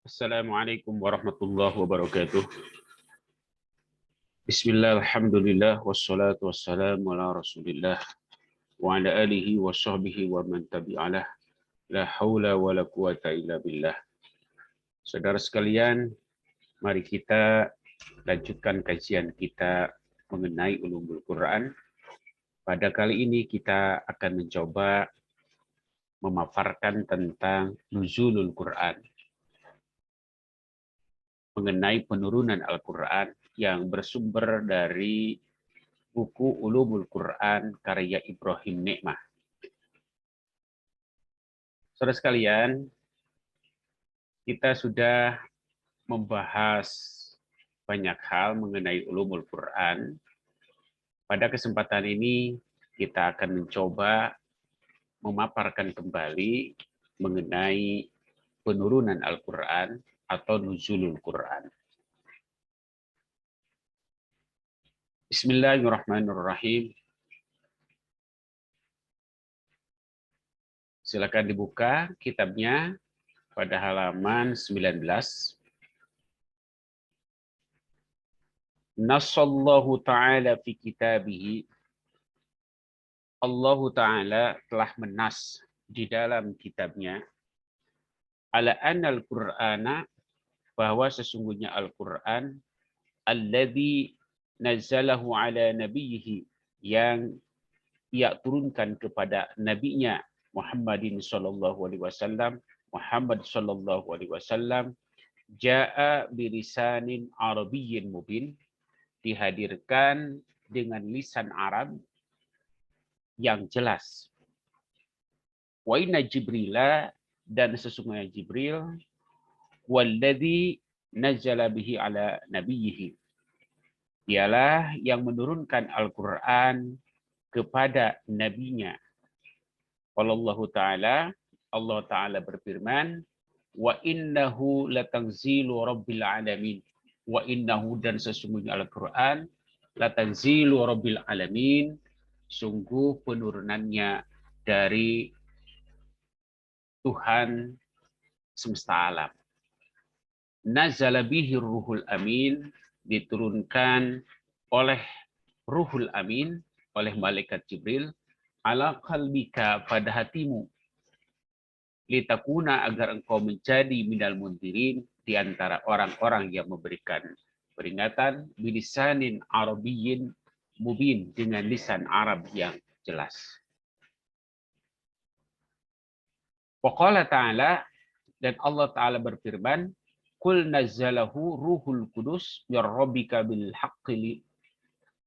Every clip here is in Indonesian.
Assalamualaikum warahmatullahi wabarakatuh. Bismillah, alhamdulillah, wassalatu wassalamu ala rasulillah, wa ala alihi wa sahbihi wa man tabi'alah, la hawla wa la quwata illa billah. Saudara sekalian, mari kita lanjutkan kajian kita mengenai ulumul Quran. Pada kali ini kita akan mencoba memaparkan tentang nuzulul Quran, mengenai penurunan Al-Quran yang bersumber dari buku Ulumul Quran karya Ibrahim Ni'mah. Saudara sekalian, kita sudah membahas banyak hal mengenai Ulumul Quran. Pada kesempatan ini kita akan mencoba memaparkan kembali mengenai penurunan Al-Quran atau nuzulul Quran. Bismillahirrahmanirrahim. Silakan dibuka kitabnya pada halaman 19. Nassallahu ta'ala fi kitabihi. Allah Ta'ala telah menas di dalam kitabnya ala annal Qur'ana, bahwa sesungguhnya Al-Quran alladzi nazzalahu ala nabiyhi, yang ia turunkan kepada nabinya Muhammadin sallallahu alaihi wasallam, Muhammad sallallahu alaihi wasallam, jaa bilisanin arabiyyin mubin, dihadirkan dengan lisan Arab yang jelas. Wa inna Jibrila, dan sesungguhnya Jibril, walladzi nazzala bihi ala nabiyhi, dialah yang menurunkan Al-Quran kepada nabinya. Wallahu ta'ala, Allah Ta'ala berfirman, wa innahu latanzilu rabbil alamin. Wa innahu, dan sesungguhnya Al-Quran, latanzilu rabbil alamin, sungguh penurunannya dari Tuhan semesta alam. Nazala bihi ruhul amin, diturunkan oleh ruhul amin, oleh malaikat Jibril, ala qalbika, pada hatimu, litakuna, agar engkau menjadi minal mundirin, di antara orang-orang yang memberikan peringatan, bilisanin arabiyyin mubin, dengan lisan Arab yang jelas. Wa qala ta'ala, dan Allah Ta'ala berfirman, Qul nazzalahu ruhul kudus min rabbika bil haqqi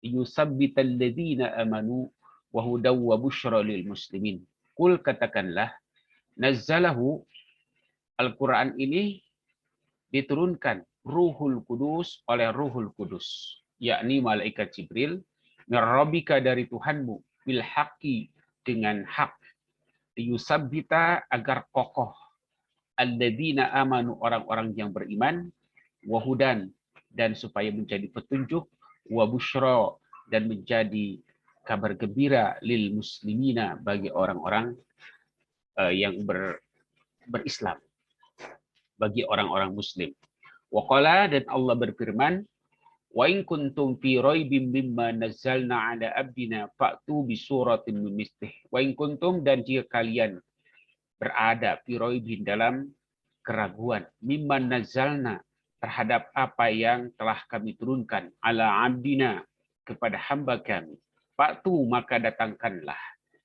yusabbital ladzina amanu wa hudaw wa busyra lil muslimin. Qul, katakanlah, nazzalahu, Al-Quran ini diturunkan ruhul kudus, oleh ruhul kudus, yakni malaikat Jibril, min rabbika, dari Tuhanmu, bil haqqi, dengan hak, yusabbita, agar kokoh, alladzina amanu, orang-orang yang beriman, wahudan, dan supaya menjadi petunjuk, wa busyra, dan menjadi kabar gembira, lil muslimina, bagi orang-orang yang berislam, bagi orang-orang muslim. Wa qala, dan Allah berfirman, wa in kuntum fi raibin mimma nazzalna ala abdina fa'tu bi suratin min mislih. Wa in kuntum, dan jika kalian berada fi raibin, dalam keraguan, mimman nazzalna, terhadap apa yang telah kami turunkan, ala abdina, kepada hamba kami, fa'tu, maka datangkanlah,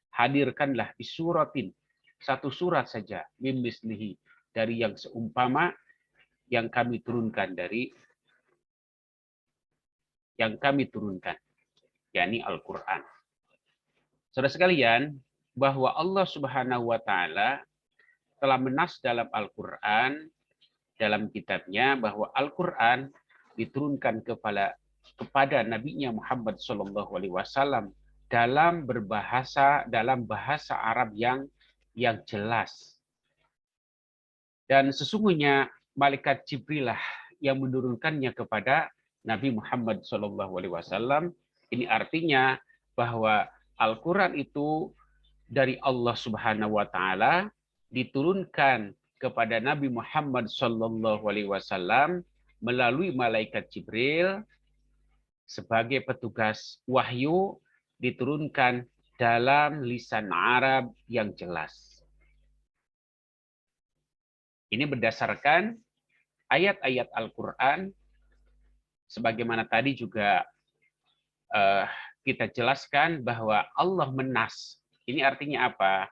hadirkanlah, bisuratin, satu surat saja, min mislihi, dari yang seumpama yang kami turunkan, yakni Al-Quran. Saudara sekalian, bahwa Allah Subhanahu wa Ta'ala telah menas dalam Al-Quran, dalam kitabnya, bahwa Al-Quran diturunkan kepada nabinya Muhammad SAW dalam bahasa Arab yang jelas. Dan sesungguhnya malaikat Jibril lah yang menurunkannya kepada Nabi Muhammad SAW. Ini artinya bahwa Al-Quran itu dari Allah Subhanahu wa Ta'ala, diturunkan kepada Nabi Muhammad SAW melalui malaikat Jibril sebagai petugas wahyu diturunkan dalam lisan Arab yang jelas. Ini berdasarkan ayat-ayat Al-Quran, sebagaimana tadi juga kita jelaskan bahwa Allah menas. Ini artinya apa?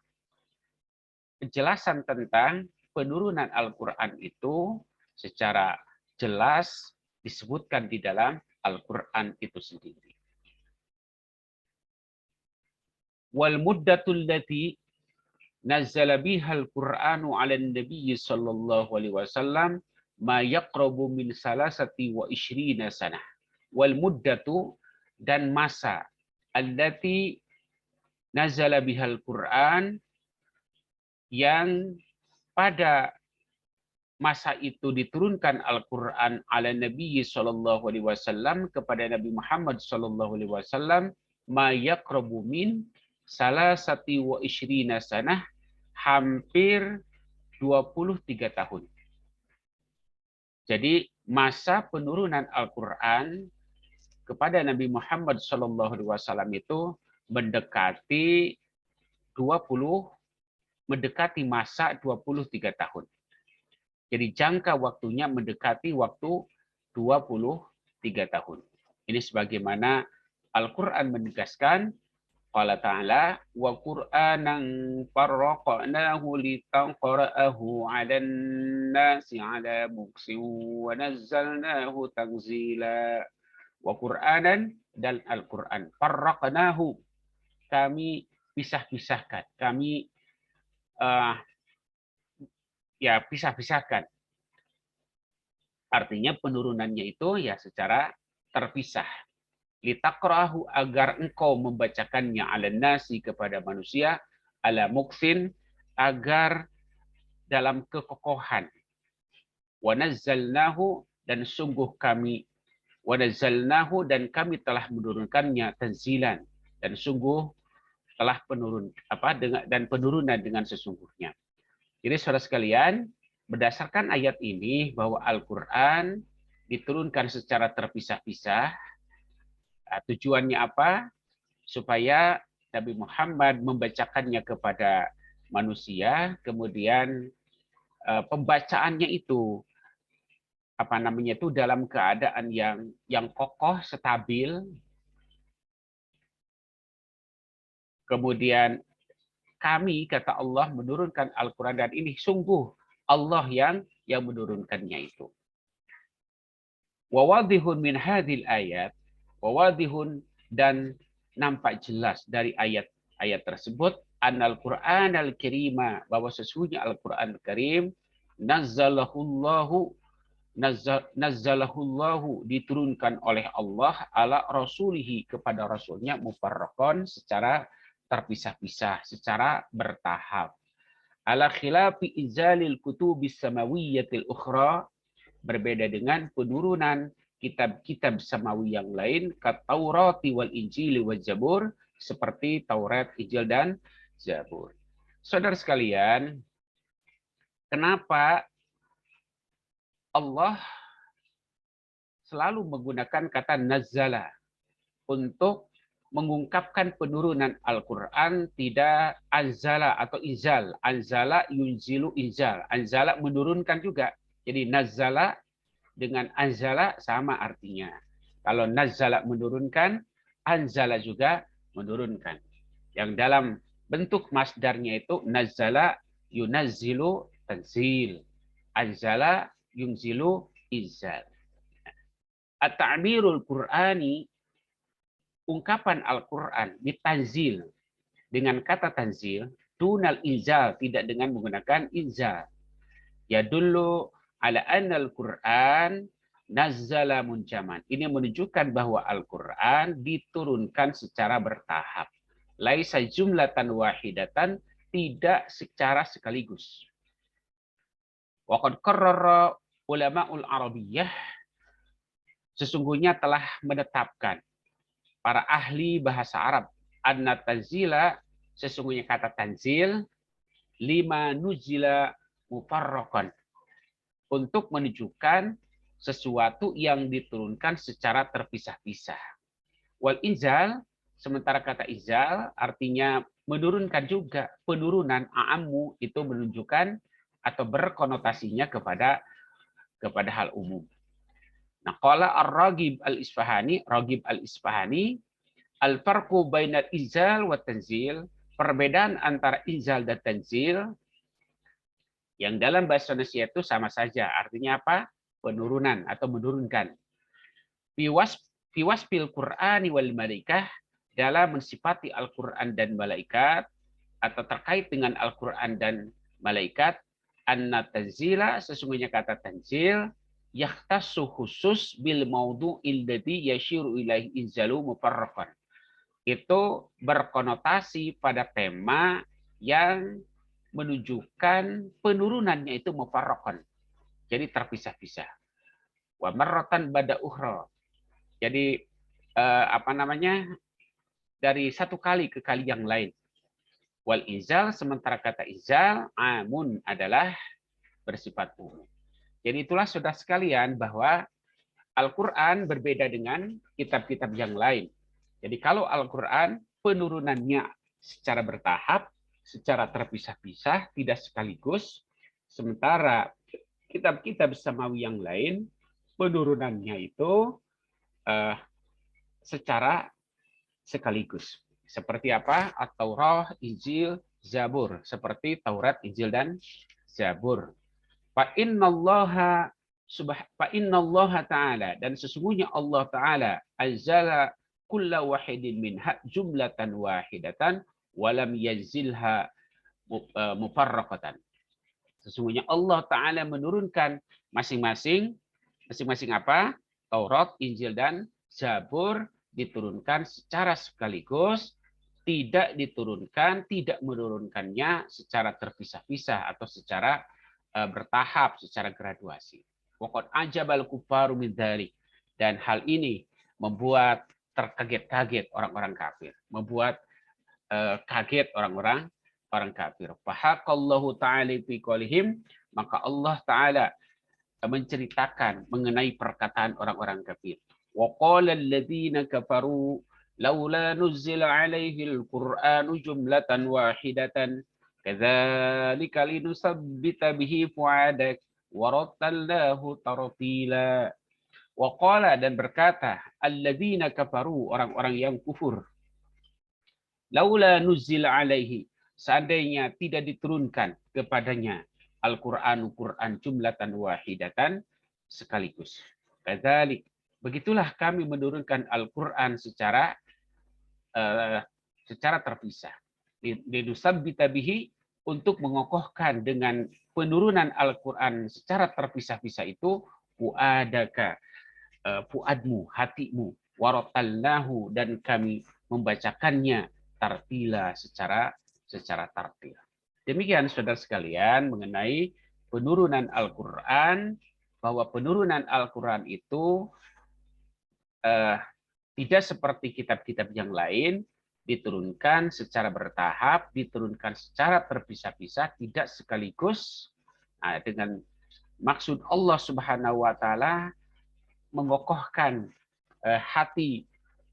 Penjelasan tentang penurunan Al-Quran itu secara jelas disebutkan di dalam Al-Quran itu sendiri. Wal muddatul lati nazzala biha al-Qur'anu 'ala an-nabiy sallallahu alaihi wasallam ma yaqrabu min salasati wa ishrina sanah. Wal muddatu, dan masa allati nazala biha al-Qur'an, yang pada masa itu diturunkan Al-Quran ala Nabi sallallahu alaihi wasallam kepada Nabi Muhammad sallallahu alaihi wasallam, ma yaqrabu min salasati wa ishrina sanah, hampir 23 tahun. Jadi masa penurunan Al-Quran kepada Nabi Muhammad sallallahu alaihi wasallam itu mendekati masa 23 tahun. Jadi jangka waktunya mendekati waktu 23 tahun. Ini sebagaimana Al-Quran menegaskan, qala ta'ala, wa qur'anan farraqnahu litaqra'ahu 'alan nasi 'ala muksin wa nazzalnahu tanzila. Wa qur'anan, dan Al-Quran, farraqnahu, kami pisah-pisahkan, kami pisah-pisahkan. Artinya penurunannya itu ya secara terpisah. Litaqrahu, agar engkau membacakannya ala nasi, kepada manusia, ala muksin, agar dalam kekokohan. Wa nazzalnahu, dan sungguh kami, wa nazzalnahu, dan kami telah menurunkannya tanzilan, dan sungguh telah penurunan dengan sesungguhnya. Jadi saudara sekalian, berdasarkan ayat ini bahwa Al-Quran diturunkan secara terpisah-pisah. Tujuannya apa? Supaya Nabi Muhammad membacakannya kepada manusia, kemudian pembacaannya itu dalam keadaan yang kokoh, stabil. Kemudian kami, kata Allah, menurunkan Al-Quran, dan ini sungguh Allah yang menurunkannya itu. Wawadihun min hadhil ayat, wawadihun, dan nampak jelas dari ayat-ayat tersebut, annal Qur'an al-Karima, bahwa sesungguhnya Al-Quran al-Karim, nazzalahullahu, diturunkan oleh Allah, ala rasulihi, kepada rasulnya, mufarraqan, secara terpisah-pisah, secara bertahap. Ala khilafi izalil kutubis samawiyyatil ukhra, berbeda dengan penurunan kitab-kitab samawi yang lain, kat Taurati wal Injili wal Zabur, seperti Taurat, Injil, dan Zabur. Saudara sekalian, kenapa Allah selalu menggunakan kata nazzala untuk mengungkapkan penurunan Al-Quran, tidak anzala atau izal. Anzala yunzilu izal. Anzala menurunkan juga. Jadi nazzala dengan anzala sama artinya. Kalau nazzala menurunkan, anzala juga menurunkan. Yang dalam bentuk masdarnya itu nazzala yunazzilu tanzil. Anzala yunzilu izal. At-ta'birul Qur'ani, ungkapan Al-Quran bitanzil, dengan kata tanzil, dunal inzal, tidak dengan menggunakan inzal. Yadullu ala anna Al-Quran nazzala munjaman. Ini menunjukkan bahwa Al-Quran diturunkan secara bertahap. Laisa jumlatan wahidatan, tidak secara sekaligus. Wa qad qarrara ulama'ul Arabiyyah, sesungguhnya telah menetapkan para ahli bahasa Arab, anna tanzila, sesungguhnya kata tanzil, lima nuzila mufarraqan, untuk menunjukkan sesuatu yang diturunkan secara terpisah-pisah. Wal inzal, sementara kata inzal artinya menurunkan juga, penurunan a'ammu itu menunjukkan atau berkonotasinya kepada hal umum. Nah, qala Ar-Raghib Al-Isfahani, Raghib Al-Isfahani, al-farqu bainal inzal wa tanzil, perbedaan antara inzal dan tanzil yang dalam bahasa Indonesia itu sama saja. Artinya apa? Penurunan atau menurunkan. Fiwasfil Qur'ani wal malaikah, dalam mensifati Al-Quran dan malaikat, atau terkait dengan Al-Quran dan malaikat, anna tanzila, sesungguhnya kata tanzil, yahtassu khusus bil maudu'il ladzi yashiru ilaihi inzalu mufarraqan. Itu berkonotasi pada tema yang menunjukkan penurunannya itu mufarraqan. Jadi terpisah-pisah. Wa marratan bada ukhra. Jadi dari satu kali ke kali yang lain. Wal izal, sementara kata izal amun adalah bersifat umum. Jadi itulah saudara sekalian bahwa Al-Quran berbeda dengan kitab-kitab yang lain. Jadi kalau Al-Quran penurunannya secara bertahap, secara terpisah-pisah, tidak sekaligus. Sementara kitab-kitab samawi yang lain penurunannya itu secara sekaligus. Seperti apa? At-Taurah, Injil, Zabur. Seperti Taurat, Injil, dan Zabur. Fa innallaha ta'ala, dan sesungguhnya Allah Ta'ala anzala kulla wahidin minha jumlatan wahidatan walam yazilha mufarraqatan. Sesungguhnya Allah Ta'ala menurunkan masing-masing apa? Taurat, Injil, dan Zabur diturunkan secara sekaligus, tidak menurunkannya secara terpisah-pisah atau secara bertahap, secara graduasi. Waqad ajabal kufaru min dzalik, dan hal ini membuat terkaget-kaget orang-orang kafir, membuat kaget orang kafir. Fahaqallahu ta'ala fi qaulihim, maka Allah Ta'ala menceritakan mengenai perkataan orang-orang kafir. Wa qala alladziina kafaru laula nuzzila 'alaihil qur'anu jumlatan wahidatan kadzalika linusabbita bihi fu'adak wa rattalnahu tartila. Wa qala, dan berkata, alladziina kafaru, orang-orang yang kufur, laula nuzzila 'alaihi, seandainya tidak diturunkan kepadanya Al-Qur'an jumlatan wahidatan, sekaligus. Kadzalik, begitulah kami menurunkan Al-Qur'an secara terpisah. Linusabbita bihi, untuk mengokohkan dengan penurunan Al-Qur'an secara terpisah-pisah itu fuadaka, fuadmu, hatimu, warotalnahu, dan kami membacakannya tartila, secara tartil. Demikian saudara sekalian mengenai penurunan Al-Quran, bahwa penurunan Al-Quran itu tidak seperti kitab-kitab yang lain, diturunkan secara bertahap, diturunkan secara terpisah-pisah, tidak sekaligus. Nah, dengan maksud Allah Subhanahu wa Ta'ala mengokohkan hati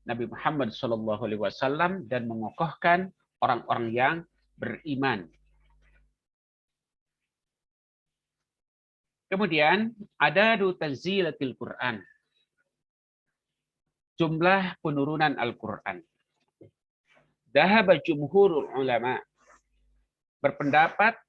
Nabi Muhammad SAW dan mengokohkan orang-orang yang beriman. Kemudian ada tanzilatil Quran, jumlah penurunan Al-Quran. Dhahaba jumhurul ulama, berpendapat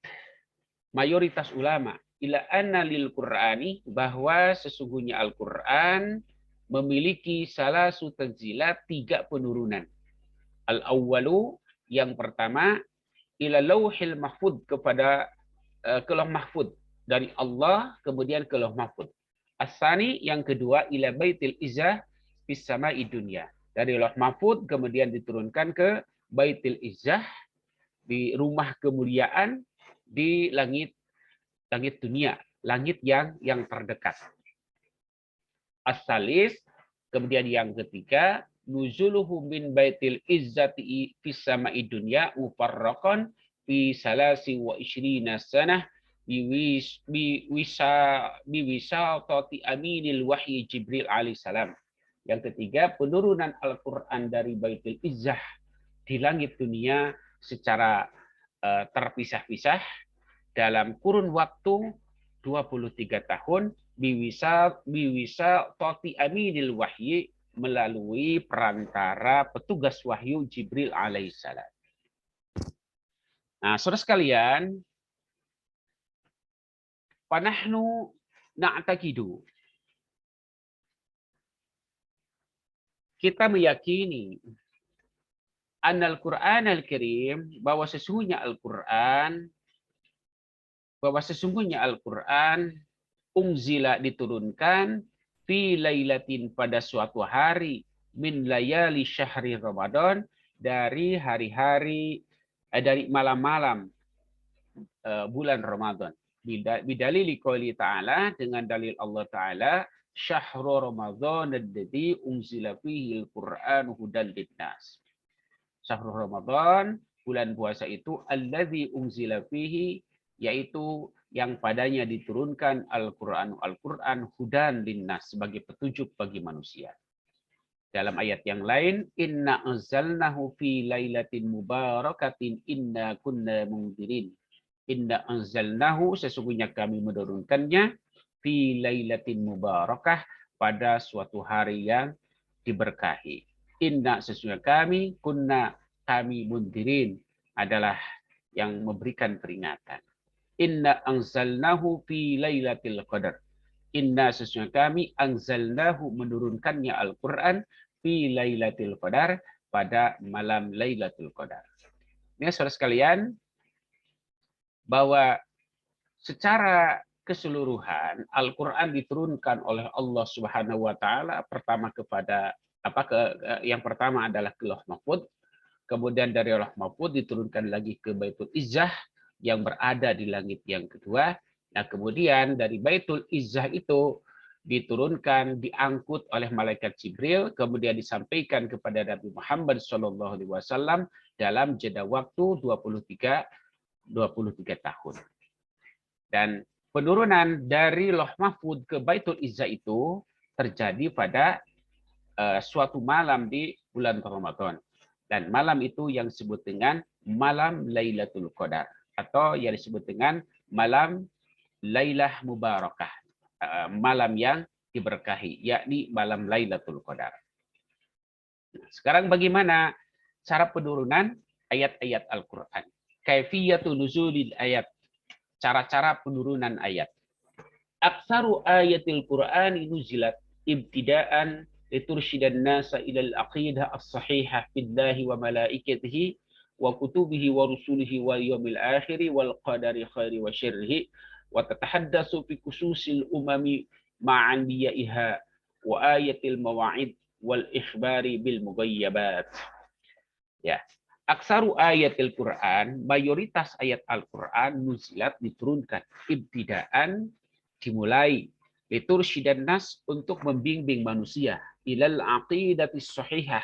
mayoritas ulama, ila anna lil Qur'ani, bahwa sesungguhnya Al-Quran memiliki salasu tanzilat, 3 penurunan. Al-awwalu, yang pertama, ila lauhil mahfud, kepada ke lauh mahfud dari Allah, kemudian ke lauh mahfud. As-sani, yang kedua, ila baitil izzah fis sama'i dunya, dari lauh mahfud kemudian diturunkan ke baitil izzah, di rumah kemuliaan di langit dunia, langit yang terdekat. As-salis, kemudian yang ketiga, nuzuluhu min baitil izzati fis sama'i dunya mufarraqan fi salasi wa isyrina sanah biwisatati aminil wahyi Jibril alaihissalam. Yang ketiga, penurunan Al-Quran dari Baitul Izzah di langit dunia secara terpisah-pisah dalam kurun waktu 23 tahun biwisatati aminil wahyi melalui perantara petugas wahyu Jibril alaihissalam. Nah, saudara sekalian, panahnu na'taqidu. Kita meyakini annal Qur'an al-Karim bahwa sesungguhnya Al-Qur'an unzila diturunkan fi lailatin pada suatu hari min layali syahri Ramadan dari hari-hari dari malam-malam bulan Ramadan. Bidalili qouli ta'ala, dengan dalil Allah Ta'ala, syahrul Ramadan alladzi unzila fihi al-Qur'an hudan linnas. Syahrul Ramadan, bulan puasa itu, alladzi unzila fihi, yaitu yang padanya diturunkan Al-Qur'an hudan linnas, sebagai petunjuk bagi manusia. Dalam ayat yang lain, inna anzalnahu fi lailatin mubarakatin inna kunna mundirin. Inna anzalnahu, sesungguhnya kami menurunkannya, fi lailatin mubarakah, pada suatu hari yang diberkahi. Inna, sesungguhnya kami, kunna, kami, mundirin, adalah yang memberikan peringatan. Inna anzalnahu fi lailatul qadar. Inna, sesungguhnya kami, anzalnahu, menurunkannya Al-Quran, fi lailatul qadar, pada malam Lailatul Qadar. Ini saudara sekalian, bahwa secara keseluruhan Al-Quran diturunkan oleh Allah Subhanahu wa Ta'ala pertama kepada yang pertama adalah ke Lauh Mahfudz, kemudian dari Lauh Mahfudz diturunkan lagi ke Baitul Izzah yang berada di langit yang kedua. Nah, kemudian dari Baitul Izzah itu diturunkan, diangkut oleh malaikat Jibril, kemudian disampaikan kepada Nabi Muhammad SAW dalam jeda waktu 23 tahun. Dan penurunan dari Lauh Mahfudz ke Baitul Izzah itu terjadi pada suatu malam di bulan Ramadan. Dan malam itu yang disebut dengan malam Lailatul Qadar, atau yang disebut dengan malam Lailah Mubarakah, malam yang diberkahi, yakni malam Lailatul Qadar. Sekarang bagaimana cara penurunan ayat-ayat Al-Quran? Kaifiyatul nuzulil ayat, cara-cara penurunan ayat. Aktsaru ayatil Qur'ani nuzilat ibtidaan litursyidhan nasa ila al-aqidah as-sahihah billahi wa malaikatihi wa kutubihi wa rusulihi wal yawmil akhir wal qadari khairi wa syarrihi wa tatahaddatsu fi khususil umami ma'an biyaiha wa ayatil mawa'id wal ikhbari bil mughayyabat. Ya. Aksaru ayatil Quran, mayoritas ayat Al-Quran nuzilat, diturunkan, ibtidaan, dimulai, litursyidhan nas, untuk membimbing manusia, ilal aqidatis sahihah,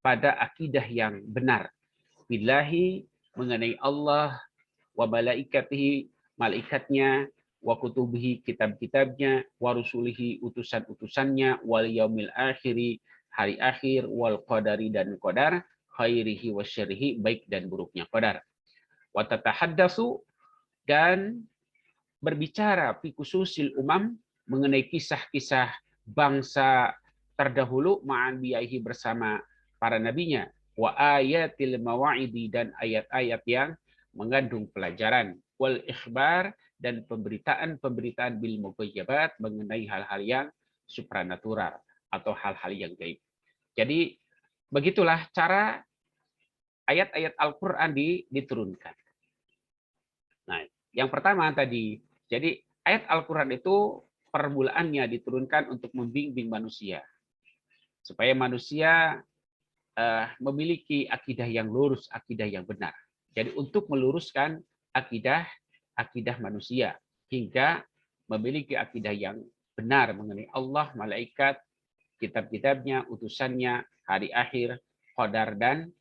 pada akidah yang benar, billahi, mengenai Allah, wa malaikatihi, malaikatnya, wa kutubihi, kitab-kitabnya, wa rusulihi, utusan-utusannya, wal yaumil akhiri, hari akhir, wal qadari, dan qadar, khairihi wa syarrihi, baik dan buruknya qadar. Wa tatahaddatsu, dan berbicara fi khususil umam, mengenai kisah-kisah bangsa terdahulu, ma'an biyaihi, bersama para nabinya, wa ayatil mawa'idi, dan ayat-ayat yang mengandung pelajaran, wal ikhbar, dan pemberitaan bil mughayyabat, mengenai hal-hal yang supranatural atau hal-hal yang gaib. Jadi begitulah cara ayat-ayat Al-Quran diturunkan. Nah, yang pertama tadi, jadi ayat Al-Quran itu permulaannya diturunkan untuk membimbing manusia, supaya manusia memiliki akidah yang lurus, akidah yang benar. Jadi untuk meluruskan akidah manusia, hingga memiliki akidah yang benar mengenai Allah, malaikat, kitab-kitabnya, utusannya, hari akhir, qadar, dan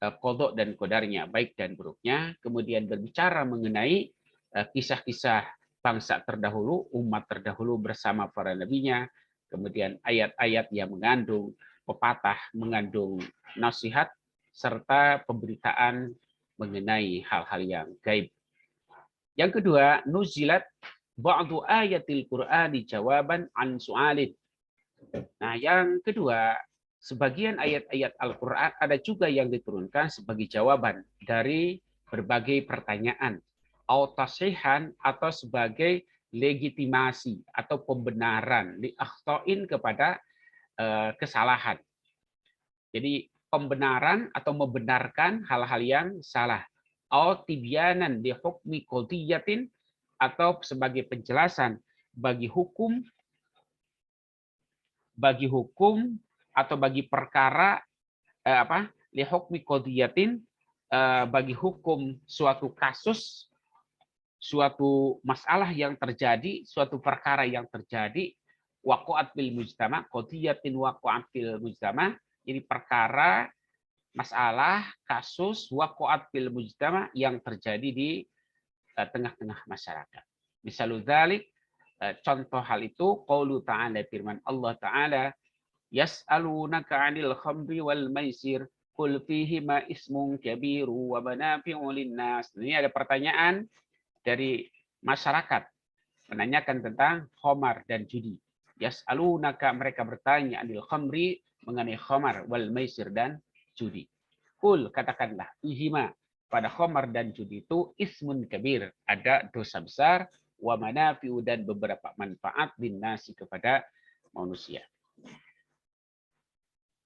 qadha dan qadarnya, baik dan buruknya. Kemudian berbicara mengenai kisah-kisah bangsa terdahulu, umat terdahulu bersama para nabinya, kemudian ayat-ayat yang mengandung pepatah, mengandung nasihat, serta pemberitaan mengenai hal-hal yang gaib. Yang kedua, nuzilat ba'du ayatil Qur'ani jawaban an su'alin. Nah, yang kedua, sebagian ayat-ayat Al-Quran ada juga yang diturunkan sebagai jawaban dari berbagai pertanyaan, tasihan atau sebagai legitimasi atau pembenaran li akhtoin kepada kesalahan. Jadi pembenaran atau membenarkan hal-hal yang salah. Tibyanan li hukmi qadiyatin atau sebagai penjelasan bagi hukum atau bagi perkara li hukmi qadiyatin bagi hukum suatu kasus, suatu masalah yang terjadi, suatu perkara yang terjadi, waqa'at bil mujtama, qadiyatin waqa'at bil mujtama, jadi perkara, masalah, kasus, waqa'at bil mujtama yang terjadi di tengah-tengah masyarakat. Misalul dzalik, contoh hal itu qaulu ta'ala, firman Allah Ta'ala, yas'alunaka 'anil khamri wal maisir qul fihima ismun kabiru wa manafi'u linnas. Ini ada pertanyaan dari masyarakat menanyakan tentang khamar dan judi. Yas'alunaka, mereka bertanya, 'anil khamri, mengenai khamar, wal maisir, dan judi. Qul, katakanlah, ihima, pada khamar dan judi itu ismun kabir, ada dosa besar, wa manafi'u, dan beberapa manfaat linnasi, kepada manusia.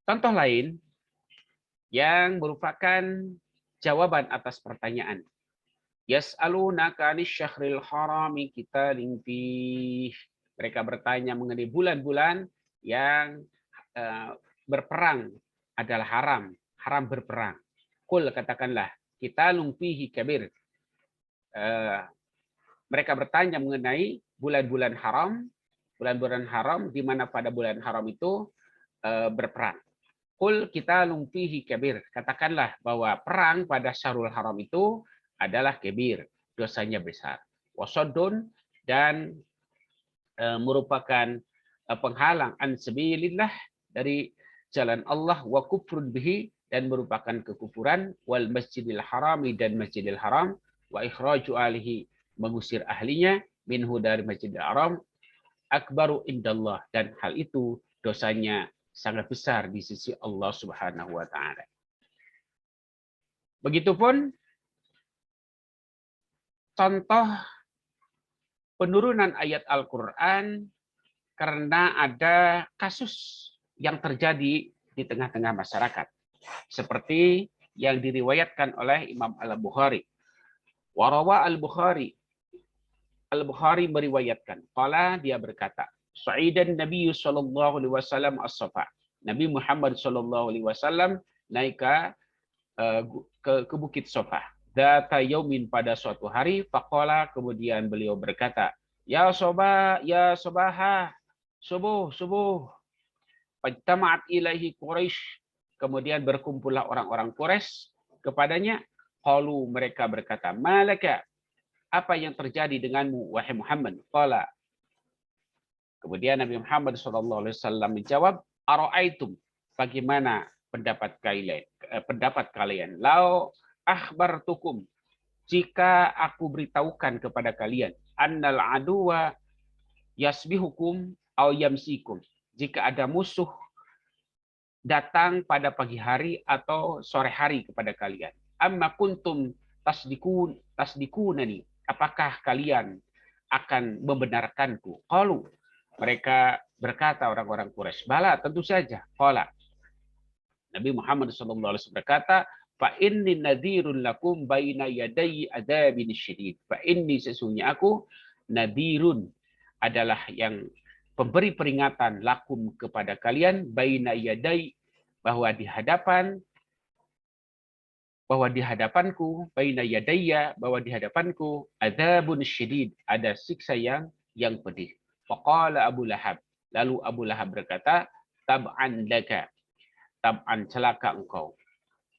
Contoh lain yang merupakan jawaban atas pertanyaan. Yas'alunaka 'anil syahril harami qitalin fih. Mereka bertanya mengenai bulan-bulan yang berperang adalah haram berperang. Qul, katakanlah, qitalun fihi kabir. Mereka bertanya mengenai bulan-bulan haram di mana pada bulan haram itu berperang. Qul qitalun fihi kabir. Katakanlah bahwa perang pada syahrul haram itu adalah kabir, dosanya besar. Wasaddun, dan merupakan penghalang an sabilillah, dari jalan Allah, wa kufrun bihi, dan merupakan kekufuran, wal masjidil harami, dan masjidil haram, wa ikhraju alihi, mengusir ahlinya, minhu, dari masjidil haram, akbaru indallah, dan hal itu dosanya sangat besar di sisi Allah Subhanahu wa taala. Begitupun contoh penurunan ayat Al-Qur'an karena ada kasus yang terjadi di tengah-tengah masyarakat, seperti yang diriwayatkan oleh Imam Al-Bukhari. Warawa Al-Bukhari meriwayatkan, qala, dia berkata, Sa'idan Nabi sallallahu alaihi wasallam as-Safa. Nabi Muhammad sallallahu alaihi wasallam naik ke Bukit Safa. Data yaumin, pada suatu hari, faqala, kemudian beliau berkata, ya sobaha, subuh. Fajtama'at ilaihi Quraisy, kemudian berkumpullah orang-orang Quraisy kepadanya. Qalu, mereka berkata, malaka, apa yang terjadi denganmu wahai Muhammad? Qala, kemudian Nabi Muhammad SAW menjawab, ara'aitum, bagaimana pendapat kalian? Lau akhbartukum, jika aku beritahukan kepada kalian, annal aduwa yasbihukum au yamsikum, jika ada musuh datang pada pagi hari atau sore hari kepada kalian. Amma kuntum tasdikunani, apakah kalian akan membenarkanku? Qalu, mereka berkata, orang-orang Quraisy, bala, tentu saja. Qala, Nabi Muhammad SAW berkata, fa inni nadhirun lakum baina yaday adzabin syadid. Fa inni, sesungguhnya aku, nadhirun, adalah yang pemberi peringatan, lakum, kepada kalian, baina yaday, bahwa di hadapanku, baina yadayya, bahwa di hadapanku, adzabun syadid, ada siksa yang pedih. Faqala Abu Lahab, lalu Abu Lahab berkata, tab'an laka, tab'an, celaka engkau,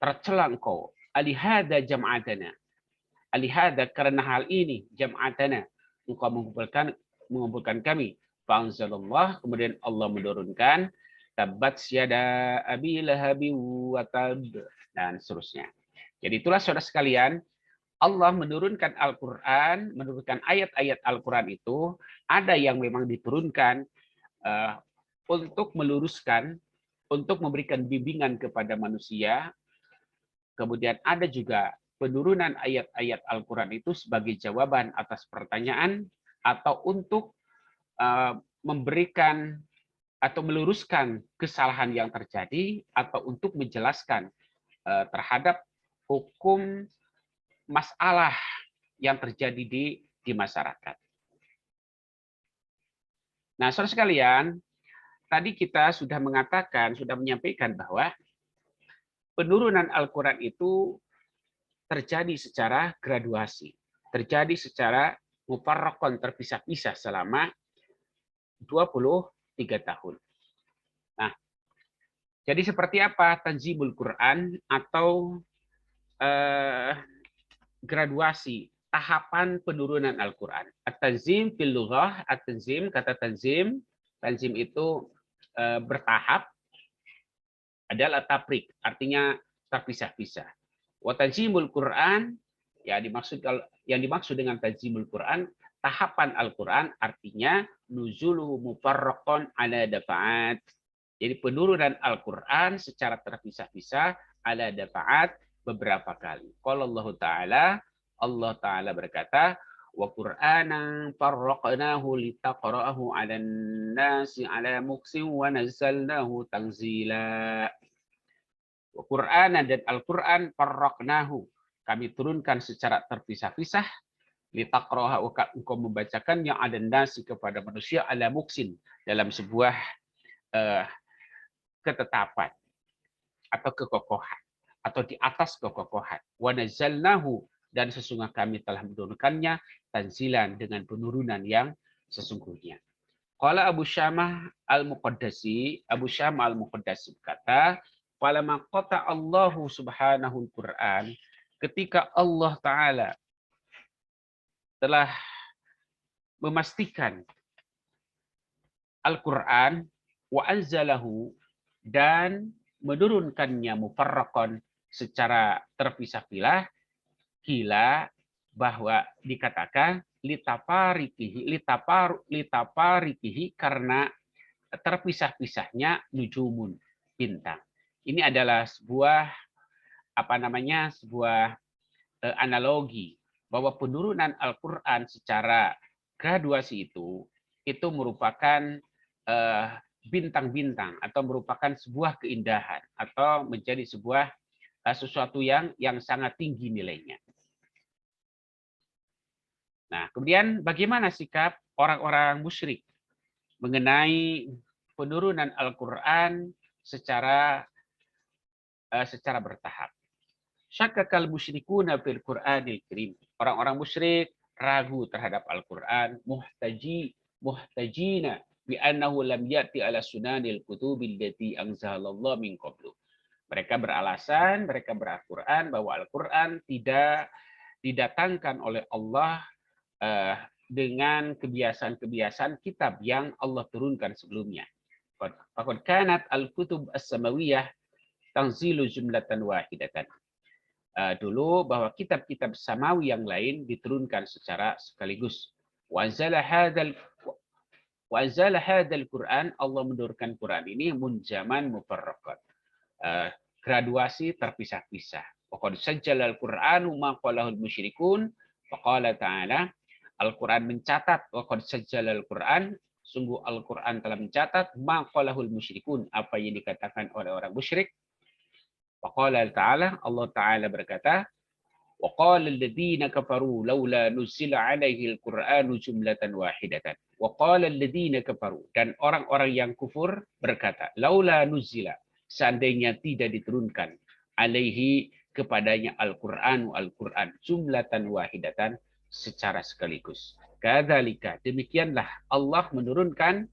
tercela engkau, alihada jam'atana, Alihada, karena hal ini jam'atana, engkau mengumpulkan kami. Fa'anzalallah, kemudian Allah menurunkan tabat syada abi lahabi wa tab, dan seterusnya. Jadi itulah saudara sekalian, Allah menurunkan Al-Quran, menurunkan ayat-ayat Al-Quran itu, ada yang memang diturunkan untuk meluruskan, untuk memberikan bimbingan kepada manusia. Kemudian ada juga penurunan ayat-ayat Al-Quran itu sebagai jawaban atas pertanyaan, atau untuk memberikan atau meluruskan kesalahan yang terjadi, atau untuk menjelaskan terhadap hukum masalah yang terjadi di masyarakat. Nah, saudara sekalian, tadi kita sudah mengatakan, sudah menyampaikan bahwa penurunan Al-Quran itu terjadi secara graduasi, terjadi secara mufarraqon, terpisah-pisah selama 23 tahun. Nah, jadi seperti apa tanzimul Quran atau graduasi tahapan penurunan Al-Quran? At-tanzim fil lughah, at-tanzim, kata tanzim, tanzim itu bertahap, adalah taprik, artinya terpisah-pisah. Wa tanzimul Quran, ya yang dimaksud dengan tanzimul Quran, tahapan Al-Quran, artinya nuzuluhu mufarraqan ala dafa'at. Jadi penurunan Al-Quran secara terpisah-pisah ala dafa'at, beberapa kali. Qala Allah Ta'ala berkata, wa Qur'anan farraqnahu litaqra'ahu 'alan nasi 'ala muksin wa nazzalnahu tanzila. Wa Qur'anan, dan Al-Qur'an farraqnahu, kami turunkan secara terpisah-pisah, litaqra'ahu, engkau membacakannya 'alan nasi, kepada manusia, 'ala muksin, dalam sebuah ketetapan atau kekokohan, atau di atas kekokohan. Wa nazzalnahu, dan sesungguhnya kami telah menurunkannya tanzilan, dengan penurunan yang sesungguhnya. Qala Abu Syamah Al-Muqaddasi, Abu Syamah Al-Muqaddasi berkata, falamma qata Allahu subhanahu al-Qur'an, ketika Allah Ta'ala telah memastikan Al-Quran, wa anzalahu, dan menurunkannya mufarraqan, secara terpisah-pisah, gila, bahwa dikatakan litafarikihi, karena terpisah-pisahnya nujumun, bintang. Ini adalah sebuah sebuah analogi bahwa penurunan Al-Quran secara graduasi itu merupakan bintang-bintang, atau merupakan sebuah keindahan, atau menjadi sebuah sesuatu yang sangat tinggi nilainya. Nah, kemudian bagaimana sikap orang-orang musyrik mengenai penurunan Al-Quran secara bertahap? Syakkakal musyrikuna fil Qur'anil Karim. Orang-orang musyrik ragu terhadap Al-Quran, muhtajina bi annahu lam ya'ti ala sunanil kutubil lati anzalallahu min qablu. Mereka beralasan, mereka Al-Quran, bahwa Al-Quran tidak didatangkan oleh Allah dengan kebiasaan-kebiasaan kitab yang Allah turunkan sebelumnya. Faqad kanat al-kutub as-samawiyah tanzilu jumlatan wahidatan. Dulu bahwa kitab-kitab samawi yang lain diturunkan secara sekaligus. Wa anzala hadzal Qur'an, Allah menurunkan Quran ini munjaman mufarraqat, graduasi terpisah-pisah. Faqad sajjala al-Qur'anu ma qalahul musyrikun, faqala ta'ala, Al-Quran mencatat, waqad sajjala al-Quran, sungguh Al-Quran telah mencatat, ma qalahul musyrikun, apa yang dikatakan oleh orang musyrik. Faqala ta'ala, Allah Ta'ala berkata, wa qala alladhina kafaru laula nuzila alaihi al-Qur'anu jumlatan wahidatan. Wa qala alladhina kafaru, dan orang-orang yang kufur berkata, laula nuzila, seandainya tidak diturunkan, alaihi, kepadanya, Al-Qur'anu, Al-Quran, jumlatan wahidatan, secara sekaligus. Kadzalika, demikianlah Allah menurunkan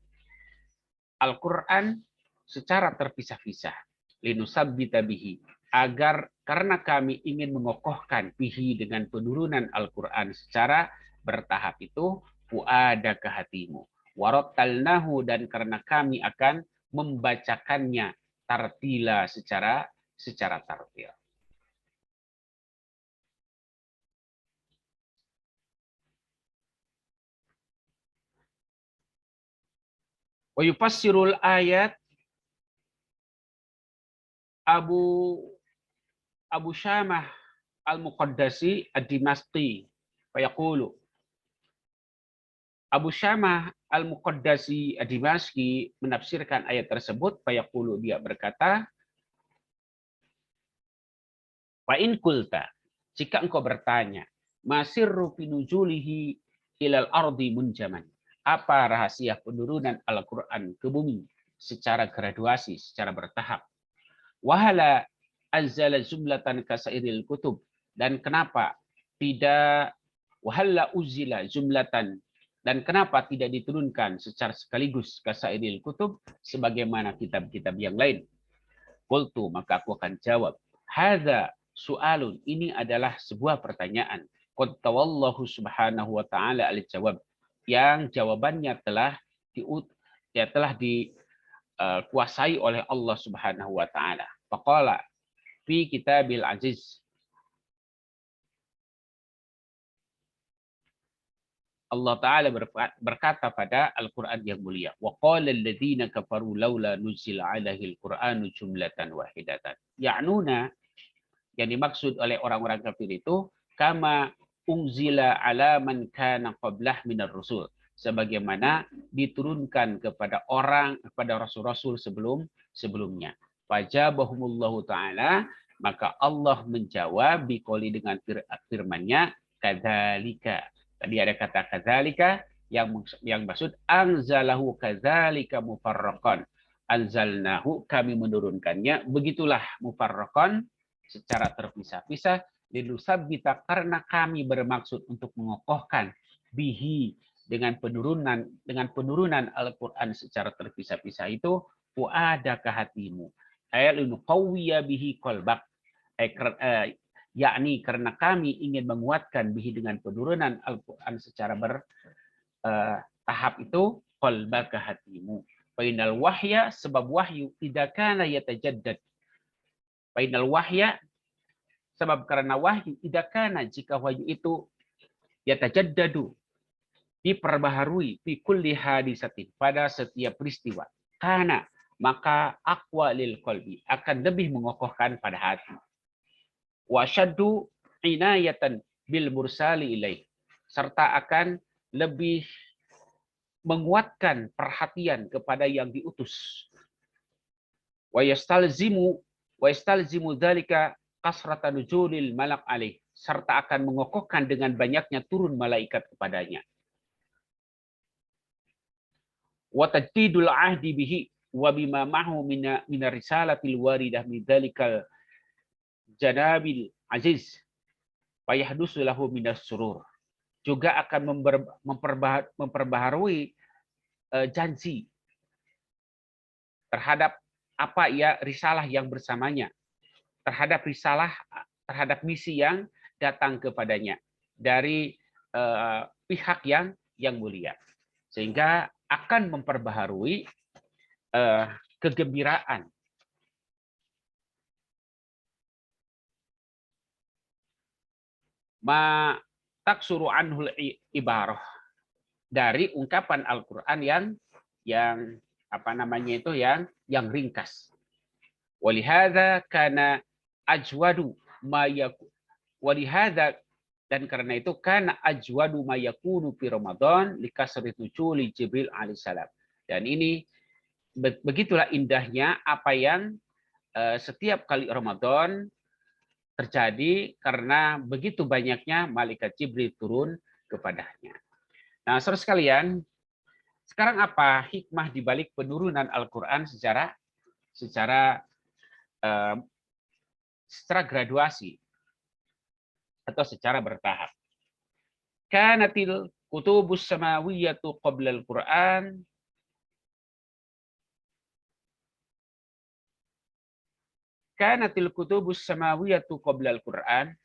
Al-Quran secara terpisah-pisah. Linusabbita bihi, agar karena kami ingin mengokohkan bihi dengan penurunan Al-Quran secara bertahap itu fuada ke hatimu. Warattalnahu dan karena kami akan membacakannya tartila secara tartil. Wa yufassirul ayat Abu Syamah Al-Muqaddasi Ad-Dimashqi fayaqulu. Abu Syamah Al-Muqaddasi Ad-Dimashqi menafsirkan ayat tersebut fayaqulu, dia berkata, fa in kulta, jika engkau bertanya, masirru fi nuzulihi ilal ardi munjaman, apa rahasia penurunan Al-Qur'an ke bumi secara graduasi, secara bertahap? Wahala anzala jumlatan kasairil kutub, dan kenapa tidak wahalla uzila jumlatan, dan kenapa tidak diturunkan secara sekaligus kasairil kutub sebagaimana kitab-kitab yang lain? Qultu, maka aku akan jawab, hadza su'alun, ini adalah sebuah pertanyaan. Qad tawallahu subhanahu wa ta'ala al-jawab, yang jawabannya telah dikuasai oleh Allah subhanahu wa ta'ala. Faqala fi kitabil aziz, Allah Ta'ala berkata pada Al-Quran yang mulia, wa qala alladhina kafaru laula nuzila alaihi al-Qur'anu jumlatan wahidatan. Ya'nuna, yang dimaksud oleh orang-orang kafir itu, kama unzila ala man kana qablah minar rusul, sebagaimana diturunkan kepada rasul-rasul sebelumnya. Fajabahumullahu ta'ala, maka Allah menjawab biqouli, dengan firman-Nya, kadzalika. Tadi ada kata kadzalika, yang maksud anzalahu kadzalika mufarraqan. Anzalnahu, kami menurunkannya, begitulah mufarraqan, secara terpisah-pisah, linusabbita, karena kami bermaksud untuk mengokohkan bihi, dengan penurunan Al-Qur'an secara terpisah-pisah itu, fuada ke hatimu, ayat linuqawwiya bihi qalbak, yakni karena kami ingin menguatkan bihi, dengan penurunan Al-Quran secara bertahap itu, qalbaka, hatimu. Fainal wahya, sebab wahyu, tidak kana yatajaddad. Fainal wahya, sebab karena wahyu, tidak kana, jika wahyu itu yatajaddadu, diperbaharui, fi kulli hadisatin, pada setiap peristiwa, kana, maka aqwa lil qalbi, akan lebih mengokohkan pada hati. Wa syaddu inayatan bil mursali ilaih, serta akan lebih menguatkan perhatian kepada yang diutus. Wa yastalzimu dzalika kasrata nuzulil malak alaih, serta akan mengokohkan dengan banyaknya turun malaikat kepadanya. Wa tajdidul ahdi bihi wa bima mahu min risalatil waridah min dzalikal janabil aziz, fayahdusu lahu minas surur, juga akan memperbaharui janji terhadap risalah yang bersamanya, terhadap misi yang datang kepadanya dari pihak yang mulia, sehingga akan memperbaharui kegembiraan. Ma taksuru anhul ibarah, dari ungkapan Al-Qur'an yang ringkas. Walihada kana ajwadu ma yakun, walihada, dan karena itu kana ajwadu ma yakunu fi Ramadan likasri nuzuli Jibril alaihissalam. Dan ini begitulah indahnya apa yang setiap kali Ramadan terjadi karena begitu banyaknya malaikat Jibril turun kepadanya. Nah, saudara sekalian, sekarang apa hikmah di balik penurunan Al-Qur'an secara graduasi atau secara bertahap? Kanatil kutubus samawiyatu qabla al-Qur'an kanatil kutubus samawiyatu qabla al-Qur'an.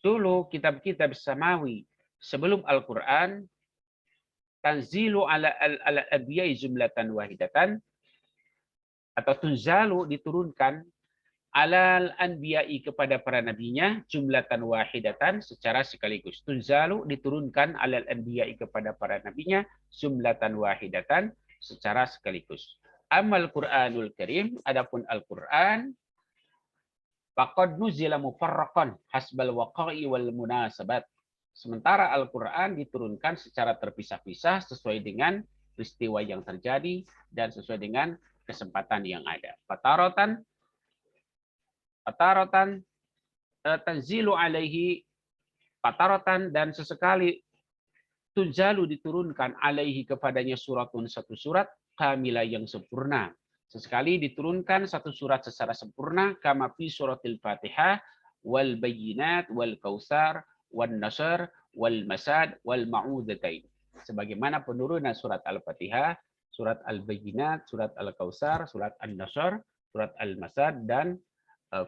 Dulu kitab-kitab samawi sebelum Al-Qur'an tanzilu ala al-anbiya'i jumlatan wahidatan, atau tunzalu diturunkan alal anbiya'i kepada para nabinya jumlatan wahidatan secara sekaligus. Tunzalu diturunkan alal anbiya'i kepada para nabinya jumlatan wahidatan secara sekaligus. Amal Qur'anul Karim, adapun Al-Qur'an, faqad nuzila mufarraqan hasbal waqa'i wal munasabat. Sementara Al-Qur'an diturunkan secara terpisah-pisah sesuai dengan peristiwa yang terjadi dan sesuai dengan kesempatan yang ada. Fataratan tanzilu alaihi, fataratan dan sesekali tunzalu diturunkan alaihi kepadanya suratun satu surat kamilah yang sempurna. Sesekali diturunkan satu surat secara sempurna kama fi suratil Fatihah wal Bayyinat wal Kautsar wal Nasr wal Masad wal Ma'udzatain. Sebagaimana penurunan surat Al-Fatihah, surat Al-Bayyinat, surat Al-Kautsar, surat An-Nasr, surat Al-Masad dan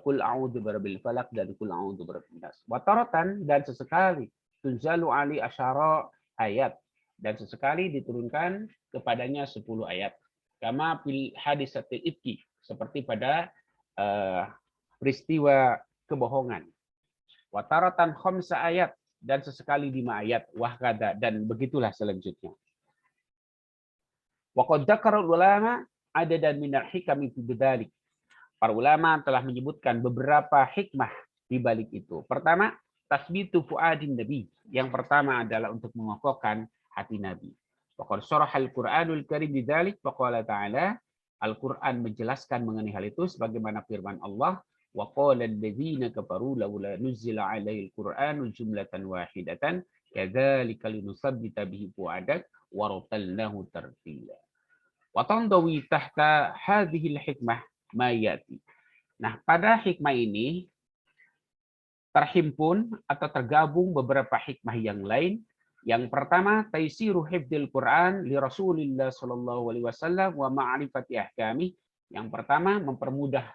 Qul a'udzu birabbil falaq dan Qul a'udzu birabbin nas. Wataratan dan sesekali tunzalu ali asyara ayat dan sesekali diturunkan kepadanya 10 ayat. Kama fil hadisatil ifki, seperti pada peristiwa kebohongan. Wataratan khamsa ayat dan sesekali 5 ayat. Wahkada dan begitulah selanjutnya. Wa qad dzakara ulama adadan minal hikami fi bidzalik. Para ulama telah menyebutkan beberapa hikmah di balik itu. Pertama, tasbitu fuadin nabi. Yang pertama adalah untuk mengokohkan hati Nabi. Faqad syarahal Qur'anul Karim bidzalik faqala ta'ala, Al-Qur'an menjelaskan mengenai hal itu sebagaimana firman Allah, wa qala alladzina kafaru laula nuzila 'alaihil Qur'anu jumlatan wahidatan kadzalika linusabbita bihi fuadak wa ratalnahu tartila. Wa tandawi tahta hadhil hikmah mayati. Nah, pada hikmah ini terhimpun atau tergabung beberapa hikmah yang lain. Yang pertama, taisiru hifdzil Quran li Rasulillah sallallahu alaihi wasallam wa ma'rifati ahkami. Yang pertama, mempermudah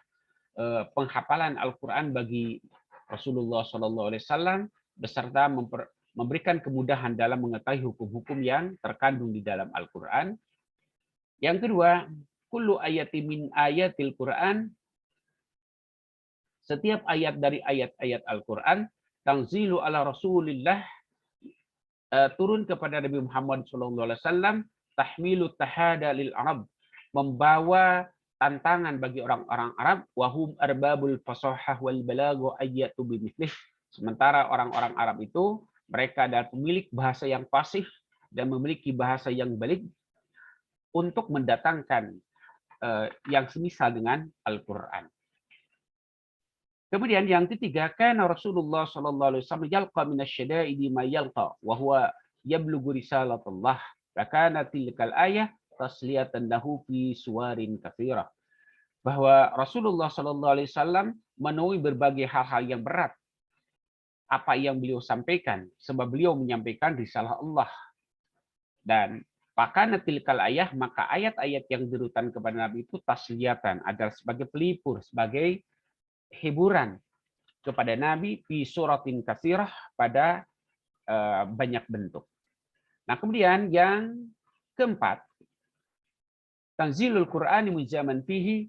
penghafalan Al-Qur'an bagi Rasulullah sallallahu alaihi wasallam beserta memberikan kemudahan dalam mengetahui hukum-hukum yang terkandung di dalam Al-Qur'an. Yang kedua, kullu ayati min ayatil Qur'an, setiap ayat dari ayat-ayat Al-Qur'an, tanzilu ala Rasulillah, turun kepada Nabi Muhammad SAW, tahmilu tahada lil Arab, membawa tantangan bagi orang-orang Arab, wahum arbabul fasahah wal balagha ayatu bimithlihi. Sementara orang-orang Arab itu mereka adalah pemilik bahasa yang fasih dan memiliki bahasa yang baligh untuk mendatangkan yang semisal dengan Al-Qur'an. Kemudian yang ketiga, kana Rasulullah sallallahu alaihi wasallam yalqa minasyada'idi ma yalqa wa huwa yablughu risalatullah. Wa kana tilkal ayah tasliyatan lahu fi suwarin katsirah. Bahwa Rasulullah sallallahu alaihi wasallam menemui berbagai hal-hal yang berat apa yang beliau sampaikan sebab beliau menyampaikan risalah Allah. Dan pakana tilkal ayah, maka ayat-ayat yang dirutan kepada Nabi itu tasliyatan, adalah sebagai pelipur, sebagai hiburan kepada Nabi fi suratin katsirah, pada banyak bentuk. Nah, kemudian yang keempat, tanzilul Qur'ani mujaman fihi,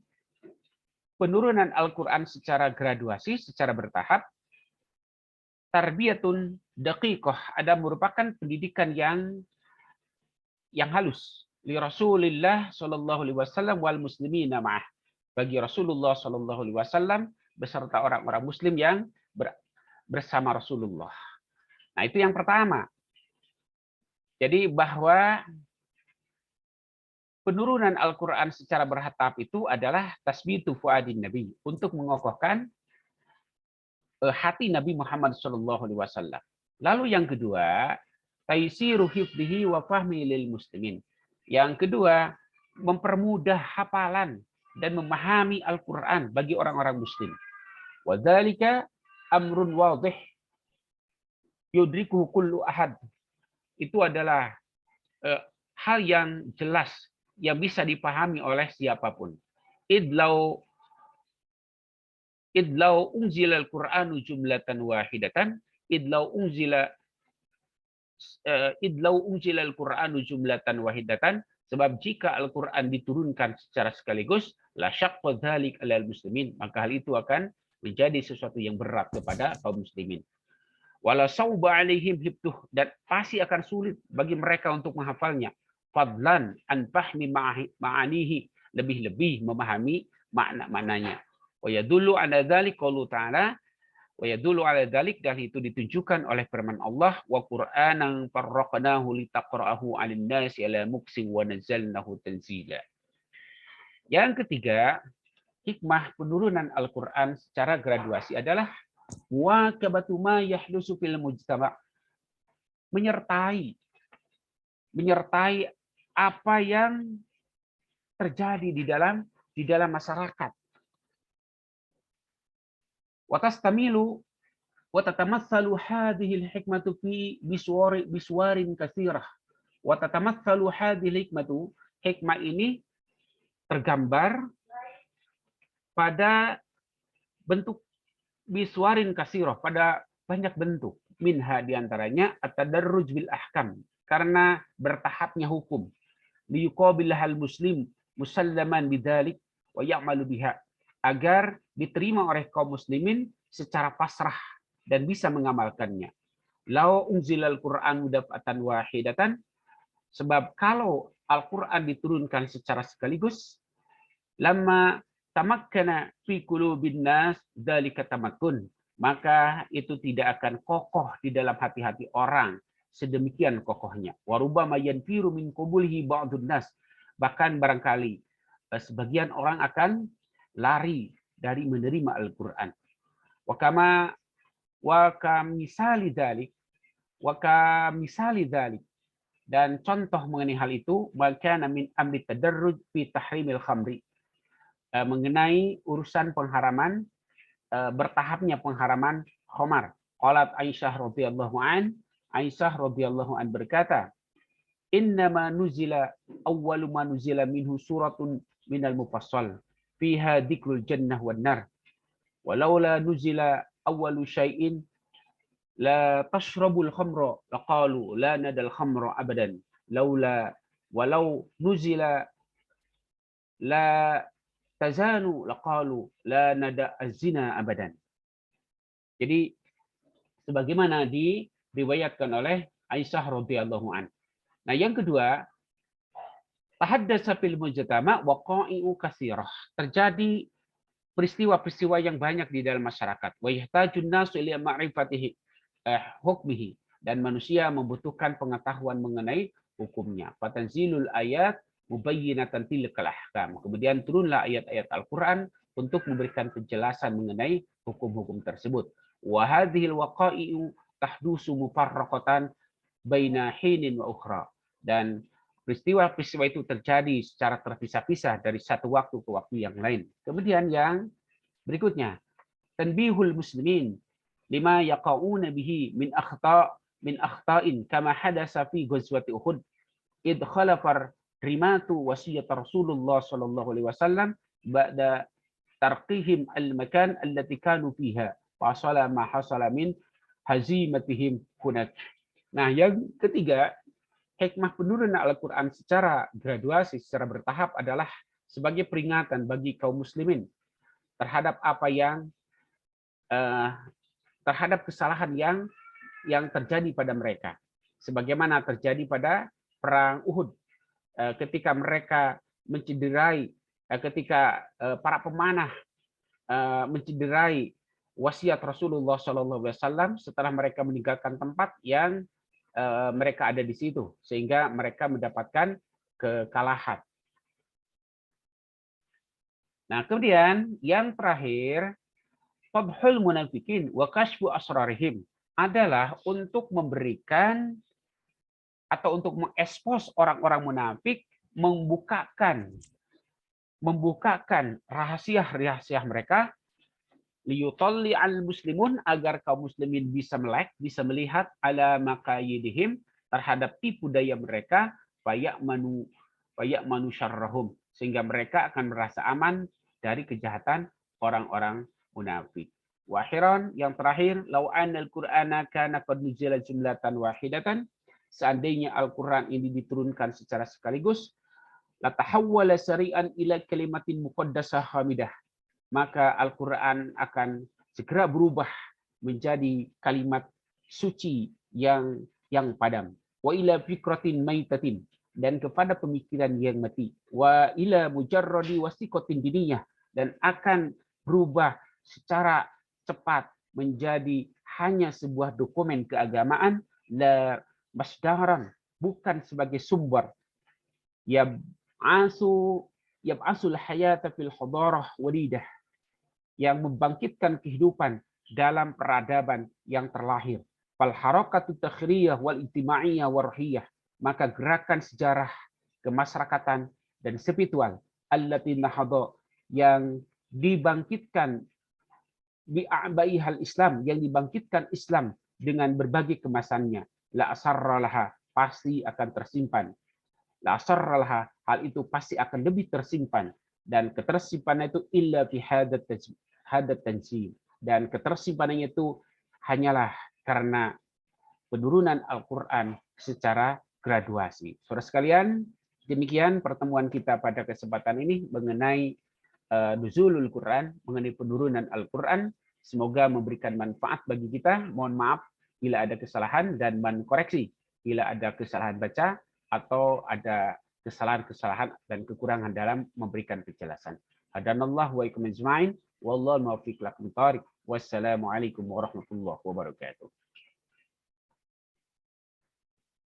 penurunan Al-Qur'an secara graduasi, secara bertahap. Tarbiyatun daqiqah, ada merupakan pendidikan yang halus li Rasulillah sallallahu alaihi wasallam wal muslimina ma'ah, bagi Rasulullah sallallahu alaihi wasallam beserta orang-orang muslim yang bersama Rasulullah. Nah, itu yang pertama. Jadi bahwa penurunan Al-Qur'an secara bertahap itu adalah tasbitu fuadin nabi, untuk mengokohkan hati Nabi Muhammad sallallahu alaihi wasallam. Lalu yang kedua, taisiru hifdhihi wa fahmi lil muslimin. Yang kedua, mempermudah hafalan dan memahami Al-Qur'an bagi orang-orang muslim. Wa dzalika amrun wadih yudrikuhu kullu ahad. Itu adalah hal yang jelas yang bisa dipahami oleh siapapun. Idlau idlau unzila al-Qur'anu jumlatan wahidatan idlau unzila idlau unzila al-Qur'anu jumlatan wahidatan, sebab jika Al-Qur'an diturunkan secara sekaligus la syaqqa dzalik 'alal muslimin, maka hal itu akan menjadi sesuatu yang berat kepada kaum muslimin. Wala sauba 'alaihim hibtuh, dan pasti akan sulit bagi mereka untuk menghafalnya. Fadlan an fahmi ma'anihi, lebih-lebih memahami makna-maknanya. Wa yadullu 'ala dzalik qaulu ta'ala, wa yadullu 'ala dzalik, dan itu ditunjukkan oleh firman Allah, wa qur'anan farraqnahu litaqra'ahu 'alan nasi 'ala muksin wa nazzalnahu tanzila. Yang ketiga, hikmah penurunan Al-Qur'an secara graduasi adalah muwakabatu ma yahdusu fil mujtama', menyertai apa yang terjadi di dalam masyarakat. Wa tastamilu wa tatamatsalu hadhihi al-hikmatu fi biswarin katsirah. Wa tatamatsalu hadhihi al-hikmatu, hikmah ini tergambar pada bentuk biswarin katsirah, pada banyak bentuk. Minha diantaranya at-tadarruj bil ahkam, karena bertahapnya hukum. Liyuqabilahal muslim musallaman bidzalik wa ya'malu biha, agar diterima oleh kaum muslimin secara pasrah dan bisa mengamalkannya. Lau unzilal Qur'an daf'atan wahidatan, sebab kalau Al-Qur'an diturunkan secara sekaligus, lama tamakkana fi qulubin nas dzalika tamakkun, maka itu tidak akan kokoh di dalam hati-hati orang sedemikian kokohnya. Warubama yanfiru min qubulhi ba'dun nas, bahkan barangkali sebagian orang akan lari dari menerima Al-Qur'an. Wa kamisali dzalik, dan contoh mengenai hal itu, maka min amri tadarruj fi tahrimil khamri, mengenai urusan pengharaman, bertahapnya pengharaman khamar. Qalat Aisyah radhiyallahu an berkata, innama nuzila awwalu ma nuzila minhu suratun minal mufassal fiha dzikrul jannah wan nar walaula nuzila awwalu syai'in la tashrabul khamra laqalu la nadal khamra abadan walau nuzila la tazanu laqalu la nada az-zina abadan. Jadi sebagaimana diriwayatkan oleh Aisyah radhiyallahu an. Nah, yang kedua, tahaddasa fil mujtama waqa'i'u katsirah. Terjadi peristiwa-peristiwa yang banyak di dalam masyarakat. Wa yahtajun nasu ila ma'rifatihi hukmihi, dan manusia membutuhkan pengetahuan mengenai hukumnya. Fatanzilul ayat mubayyinatan tilkal ahkam. Kemudian turunlah ayat-ayat Al-Qur'an untuk memberikan penjelasan mengenai hukum-hukum tersebut. Wa hadhil waqa'i'u tahdusu mufarraqatan baina hinin wa ukhra. Dan peristiwa-peristiwa itu terjadi secara terpisah-pisah dari satu waktu ke waktu yang lain. Kemudian yang berikutnya, tanbihul muslimin lima yaqauna bihi min akhta'in kama hadasa fi ghazwati Uhud id khalafar rimatu wasiyat Rasulullah sallallahu alaihi wasallam ba'da tarqihim al-makan allati kanu fiha fa hasala ma hasala min hazimatihim hunak. Nah, yang ketiga, hikmah penurunan Al-Qur'an secara graduasi, secara bertahap adalah sebagai peringatan bagi kaum muslimin terhadap apa yang terhadap kesalahan yang terjadi pada mereka, sebagaimana terjadi pada perang Uhud, ketika mereka mencederai, ketika para pemanah mencederai wasiat Rasulullah SAW setelah mereka meninggalkan tempat yang mereka ada di situ, sehingga mereka mendapatkan kekalahan. Nah, kemudian yang terakhir, fadhul munafikin wa kashfu asrarihim, adalah untuk memberikan atau untuk mengekspos orang-orang munafik, membukakan rahasia-rahasia mereka, liyutalli al muslimun, agar kaum muslimin bisa melek, bisa melihat ala makayidihim, terhadap tipu daya mereka, fayamanu syarrahum, sehingga mereka akan merasa aman dari kejahatan orang-orang munafik. Wa akhiran, yang terakhir, lau anal Qur'ana kana qad nuzila jumlatan wahidatan, seandainya Al-Qur'an ini diturunkan secara sekaligus, latahawwala syari'an ila kalimatin muqaddasah hamidah, maka Al-Qur'an akan segera berubah menjadi kalimat suci yang padam. Wa ila fikratin maitatin, dan kepada pemikiran yang mati. Wa ila mujarradi wasiqatin diniyah, dan akan berubah secara cepat menjadi hanya sebuah dokumen keagamaan, la masdaran, bukan sebagai sumber. Yab'asul hayata fil hadarah walidah, yang membangkitkan kehidupan dalam peradaban yang terlahir. Fal harakatu takhriyah wal ijtimaiyah warhiyah, maka gerakan sejarah kemasyarakatan dan spiritual allati nahadha, yang dibangkitkan bi'abaihal Islam, yang dibangkitkan Islam dengan berbagai kemasannya, la asarralaha, pasti akan tersimpan. La asarralaha, hal itu pasti akan lebih tersimpan, dan ketersimpanan itu illa fi hadat tanzil, dan ketersimpanannya itu hanyalah karena penurunan Al-Quran secara graduasi. Saudara sekalian, demikian pertemuan kita pada kesempatan ini mengenai nuzulul Quran, mengenai penurunan Al-Quran. Semoga memberikan manfaat bagi kita. Mohon maaf bila ada kesalahan dan mengkoreksi bila ada kesalahan baca atau ada kesalahan-kesalahan dan kekurangan dalam memberikan penjelasan. Hadanallahu wa ikum ajma'in. Wallahu muwaffiq lakum thariq. Wassalamualaikum warahmatullahi wabarakatuh.